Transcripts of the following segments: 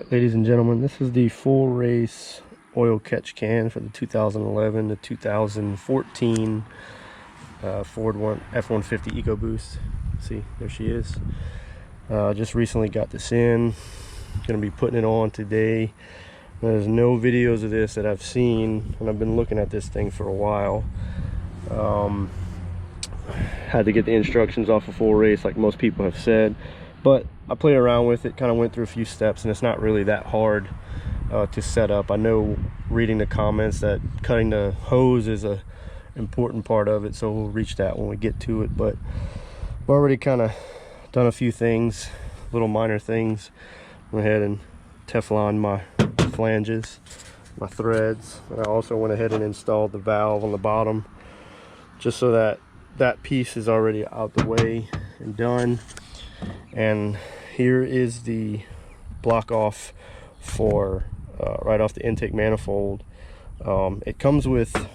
Alright, ladies and gentlemen, this is the full race oil catch can for the 2011 to 2014 Ford F-150 Ecoboost. See, there she is. Just recently got this in. Gonna be putting it on today. There's no videos of this that I've seen, and I've been looking at this thing for a while. Had to get the instructions off of full race like most people have said, but I played around with it, kind of went through a few steps, and it's not really that hard to set up. I know reading the comments that cutting the hose is a important part of it, so we'll reach that when we get to it. But I've already kind of done a few things, little minor things. Went ahead and Teflon my flanges, my threads, and I also went ahead and installed the valve on the bottom, just so that that piece is already out the way and done. And here is the block off for right off the intake manifold. It comes with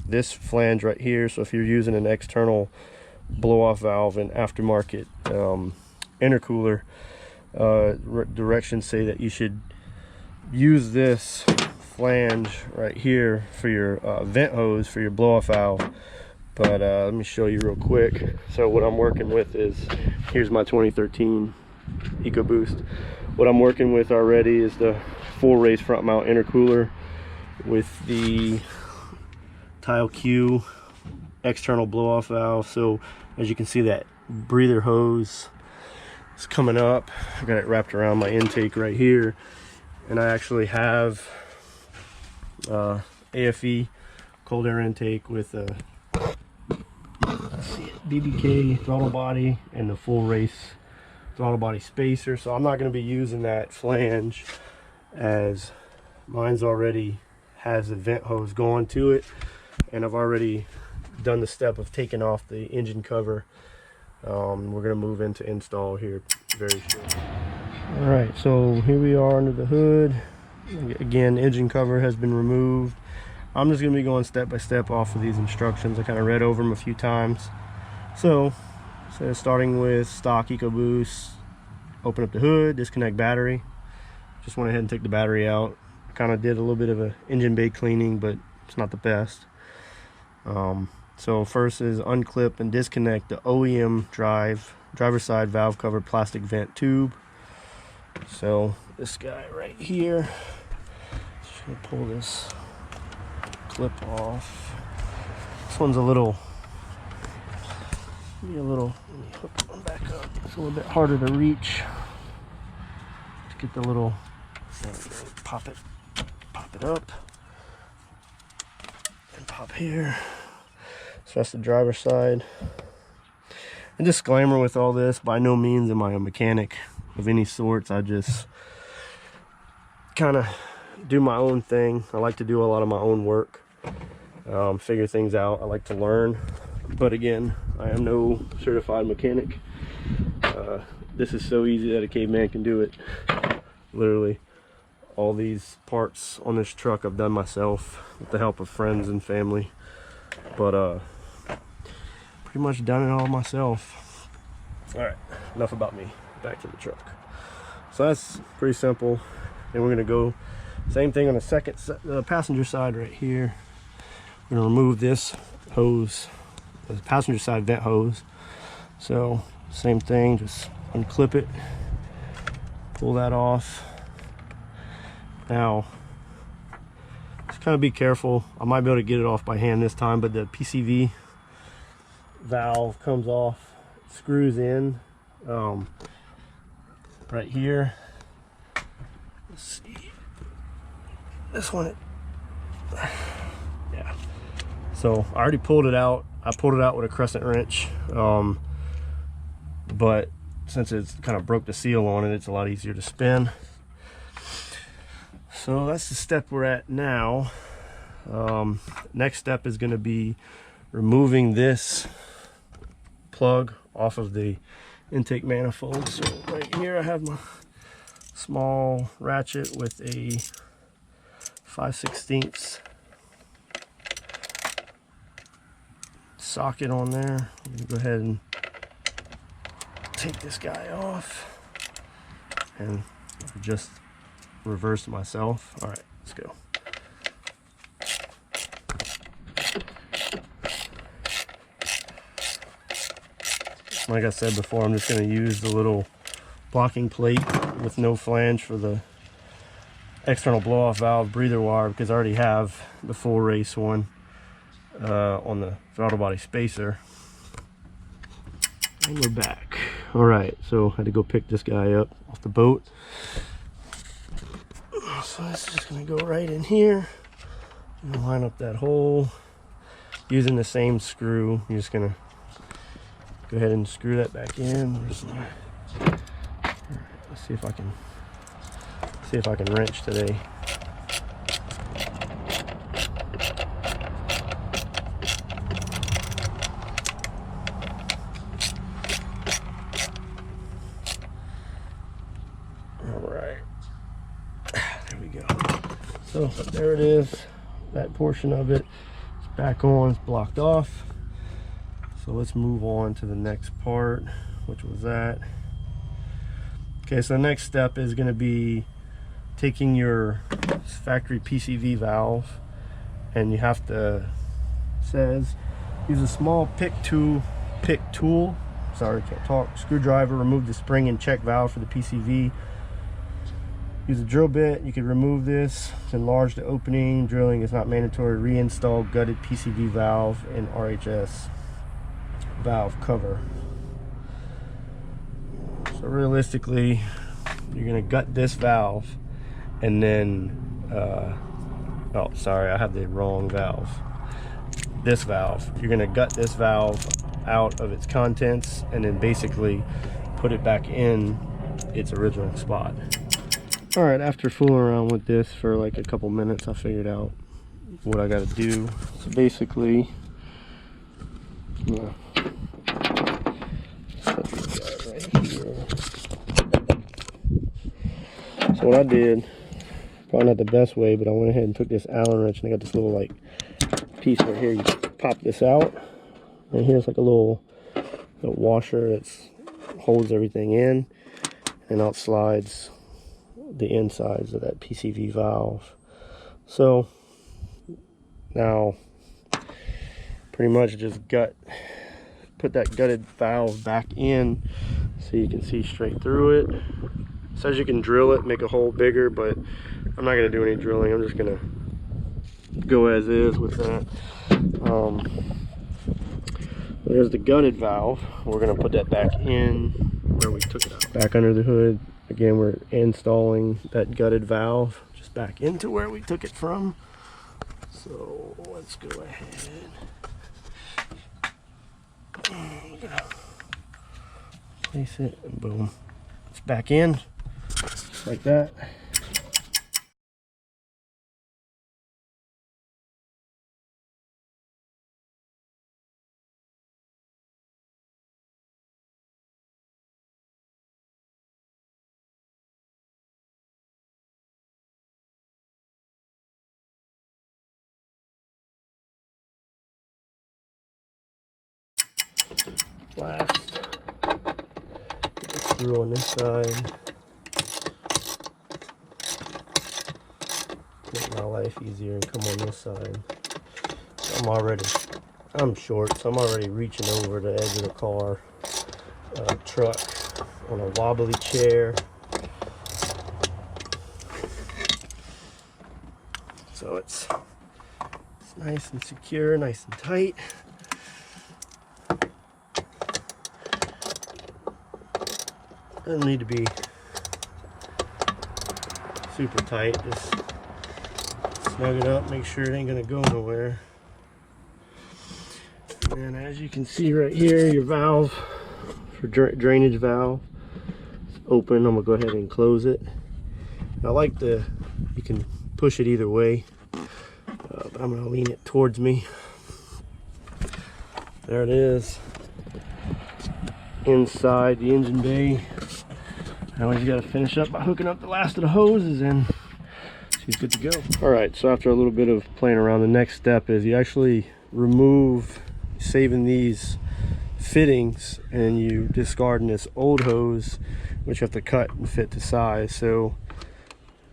this flange right here, so if you're using an external blow-off valve and aftermarket intercooler, directions say that you should use this flange right here for your vent hose for your blow-off valve. But let me show you real quick. So what I'm working with is, here's my 2013 Ecoboost. What I'm working with already is the full race front mount intercooler with the Tile Q external blow off valve. So as you can see, that breather hose is coming up. I got it wrapped around my intake right here, and I actually have AFE cold air intake with a BBK throttle body and the full race throttle body spacer. So I'm not going to be using that flange, as mine's already has a vent hose going to it, and I've already done the step of taking off the engine cover. We're going to move into install here very soon. All right, so here we are under the hood. Again, engine cover has been removed. I'm just going to be going step by step off of these instructions. I kind of read over them a few times. So starting with stock Ecoboost, open up the hood, disconnect battery. Just went ahead and took the battery out. Kind of did a little bit of an engine bay cleaning, but it's not the best. So first is unclip and disconnect the OEM driver side valve cover plastic vent tube. So this guy right here, just gonna pull this clip off. This one's a little, let me hook one back up. It's a little bit harder to reach. To get the little, pop it up, and pop here. So that's the driver's side. And disclaimer with all this, by no means am I a mechanic of any sorts. I just kind of do my own thing. I like to do a lot of my own work, figure things out. I like to learn, but again, I am no certified mechanic. This is so easy that a caveman can do it. Literally all these parts on this truck I've done myself with the help of friends and family, but pretty much done it all myself. All right, enough about me, back to the truck. So that's pretty simple. And we're gonna go same thing on the passenger side right here. We're gonna remove this hose, the passenger side vent hose. So same thing, just unclip it, pull that off. Now just kind of be careful. I might be able to get it off by hand this time, but the PCV valve comes off, screws in right here. Let's see, this one, yeah. So I already pulled it out. I pulled it out with a crescent wrench, but since it's kind of broke the seal on it, it's a lot easier to spin. So that's the step we're at now. Next step is going to be removing this plug off of the intake manifold. So right here I have my small ratchet with a 5/16 socket on there. I'm gonna go ahead and take this guy off and just reverse it myself. All right, let's go. Like I said before, I'm just going to use the little blocking plate with no flange for the external blow-off valve breather wire, because I already have the full race one on the throttle body spacer. And we're back. All right, so I had to go pick this guy up off the boat. So it's just going to go right in here and line up that hole using the same screw. You're just going to go ahead and screw that back in. Let's see if I can wrench today. All right, there we go. So there it is. That portion of it is back on. It's blocked off. So let's move on to the next part, which was that. Okay, so the next step is going to be taking your factory PCV valve, and you have to, says, use a small pick tool, sorry, can't talk, screwdriver, remove the spring and check valve for the PCV. Use a drill bit. You can remove this to enlarge the opening. Drilling is not mandatory. Reinstall gutted PCV valve and RHS valve cover. So realistically, you're going to gut this valve, and then oh sorry, I have the wrong valve. This valve, you're going to gut this valve out of its contents and then basically put it back in its original spot. All right, after fooling around with this for like a couple minutes, I figured out what I got to do. So basically, so what I did, probably not the best way, but I went ahead and took this Allen wrench, and I got this little like piece right here. You pop this out, and here's like a little washer that holds everything in, and out slides the insides of that PCV valve. So now pretty much just put that gutted valve back in so you can see straight through it. It says you can drill it, make a hole bigger, but I'm not going to do any drilling. I'm just going to go as is with that. There's the gutted valve. We're going to put that back in where we took it out. Back under the hood. Again, we're installing that gutted valve just back into where we took it from. So let's go ahead. Place it, and boom. It's back in, just like that. Last, put the screw on this side. Make my life easier and come on this side. I'm short, so I'm already reaching over the edge of the car, truck, on a wobbly chair. So it's nice and secure, nice and tight. Doesn't need to be super tight, just snug it up, make sure it ain't gonna go nowhere. And as you can see right here, your valve for drainage valve is open. I'm gonna go ahead and close it. I like you can push it either way, but I'm gonna lean it towards me. There it is, inside the engine bay. Now we just gotta finish up by hooking up the last of the hoses, and she's good to go. All right, so after a little bit of playing around, the next step is you actually remove, saving these fittings, and you discarding this old hose, which you have to cut and fit to size. So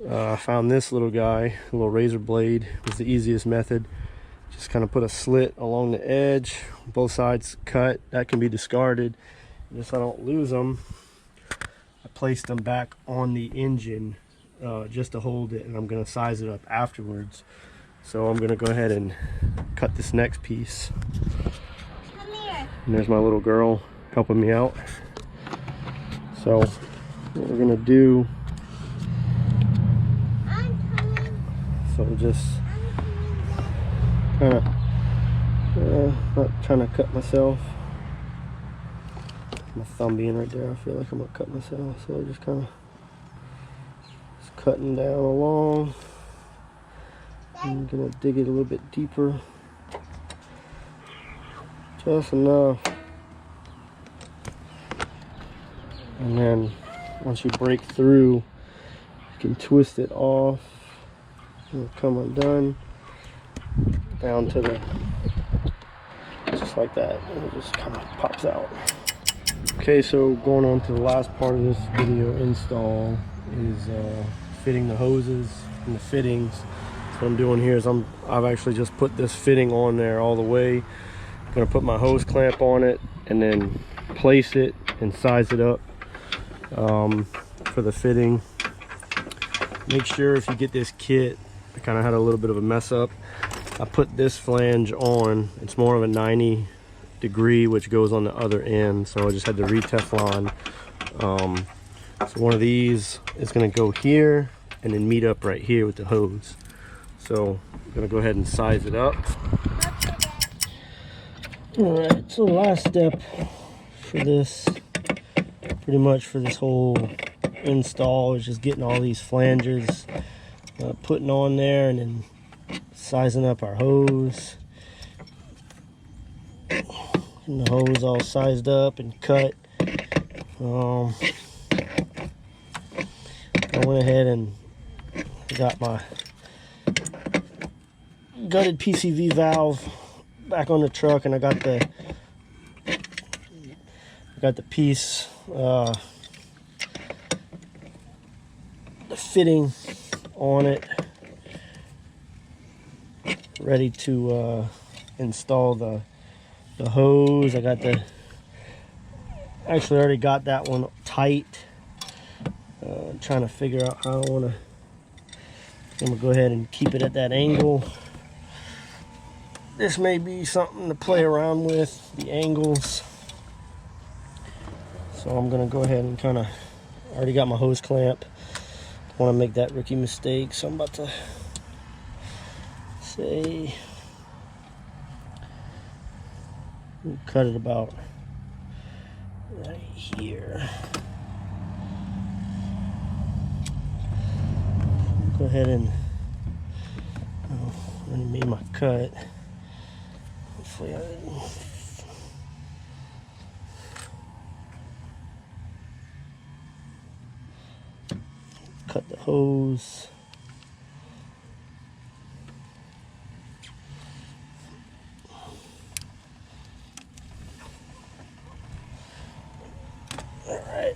I found this little guy, a little razor blade. It was the easiest method. Just kind of put a slit along the edge, both sides cut. That can be discarded. Just so I don't lose them, I placed them back on the engine just to hold it, and I'm going to size it up afterwards. So I'm going to go ahead and cut this next piece. Come here. And there's my little girl helping me out. So what we're going to do, I'm coming. so just I'm coming. kind of not trying to cut myself. My thumb being right there, I feel like I'm gonna cut myself. So just kind of just cutting down along. I'm gonna dig it a little bit deeper, just enough. And then once you break through, you can twist it off. It'll come undone down to the, just like that, and it just kind of pops out. Okay, so going on to the last part of this video install is fitting the hoses and the fittings. So what I'm doing here is I've actually just put this fitting on there all the way. I'm gonna put my hose clamp on it and then place it and size it up for the fitting. Make sure if you get this kit, I kind of had a little bit of a mess up. I put this flange on, it's more of a 90 degree, which goes on the other end, so I just had to re-Teflon. So one of these is going to go here and then meet up right here with the hose. So I'm going to go ahead and size it up. All right, so the last step for this, pretty much for this whole install, is just getting all these flanges putting on there and then sizing up our hose. And the hose all sized up and cut. I went ahead and got my gutted PCV valve back on the truck, and I got the piece, the fitting on it, ready to install the hose. I got actually already got that one tight. Trying to figure out how I want to. I'm gonna go ahead and keep it at that angle. This may be something to play around with, the angles. So I'm gonna go ahead and kind of, already got my hose clamp. Don't want to make that rookie mistake, so I'm about to say, we'll cut it about right here. Go ahead and already made my cut. Hopefully I didn't. Cut the hose. All right.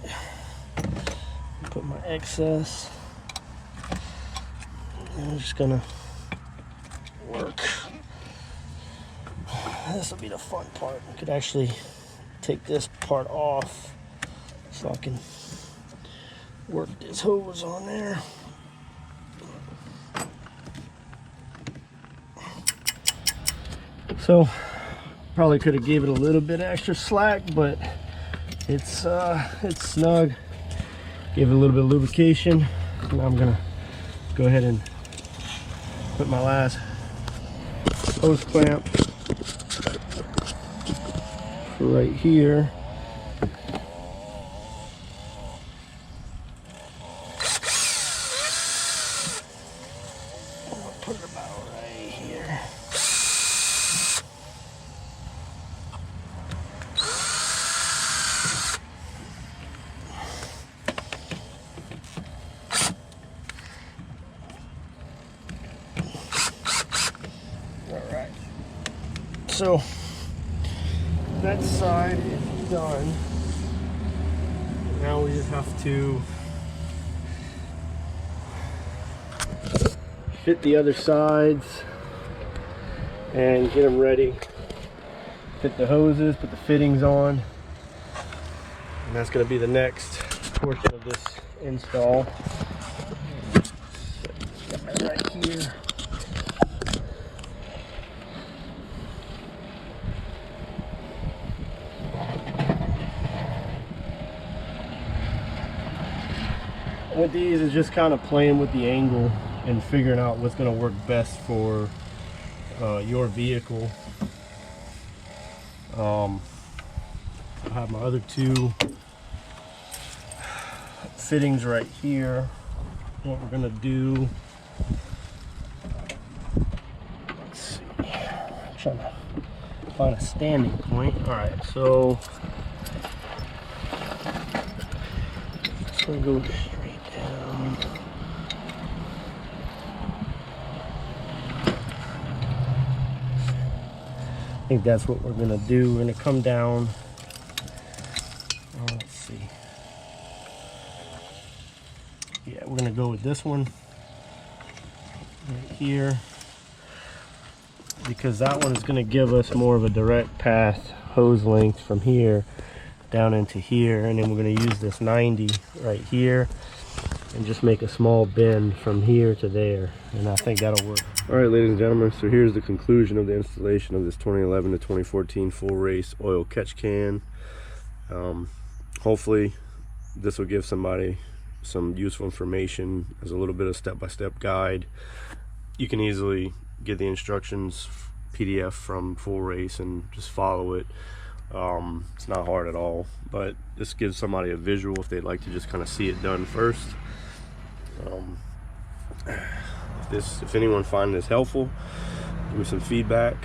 Put my excess. I'm just gonna work. This will be the fun part. I could actually take this part off so I can work this hose on there. So probably could have gave it a little bit extra slack, but it's snug. Gave it a little bit of lubrication. Now I'm gonna go ahead and put my last hose clamp right here. I'll put it about right here. All right. So that side is done. Now we just have to fit the other sides and get them ready. Fit the hoses, put the fittings on, and that's going to be the next portion of this install. Set this guy right here. With these is just kind of playing with the angle and figuring out what's going to work best for your vehicle. I have my other two fittings right here. What we're going to do, let's see, I'm trying to find a standing point. All right, so it's going to go straight down. I think that's what we're gonna do. We're gonna come down. Let's see. Yeah, we're gonna go with this one right here, because that one is gonna give us more of a direct path hose length from here down into here, and then we're gonna use this 90 right here and just make a small bend from here to there, and I think that'll work. All right, ladies and gentlemen, so here's the conclusion of the installation of this 2011 to 2014 full race oil catch can. Hopefully this will give somebody some useful information as a little bit of step-by-step guide. You can easily get the instructions PDF from full race and just follow it. It's not hard at all, but this gives somebody a visual if they'd like to just kind of see it done first. If anyone finds this helpful, give me some feedback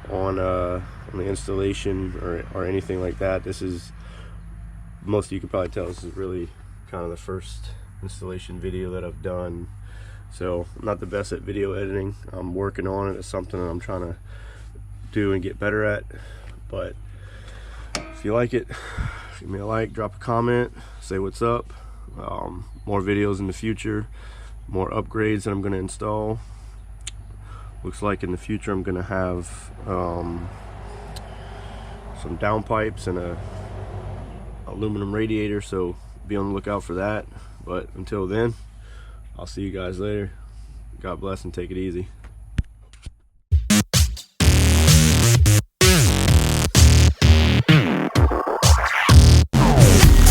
on the installation or anything like that. This is, most of you could probably tell, this is really kind of the first installation video that I've done, so I'm not the best at video editing. I'm working on it. It's something that I'm trying to do and get better at, but if you like it, give me a like, drop a comment, say what's up. More videos in the future, more upgrades that I'm going to install. Looks like in the future I'm going to have some downpipes and a aluminum radiator, so be on the lookout for that. But until then, I'll see you guys later. God bless and take it easy.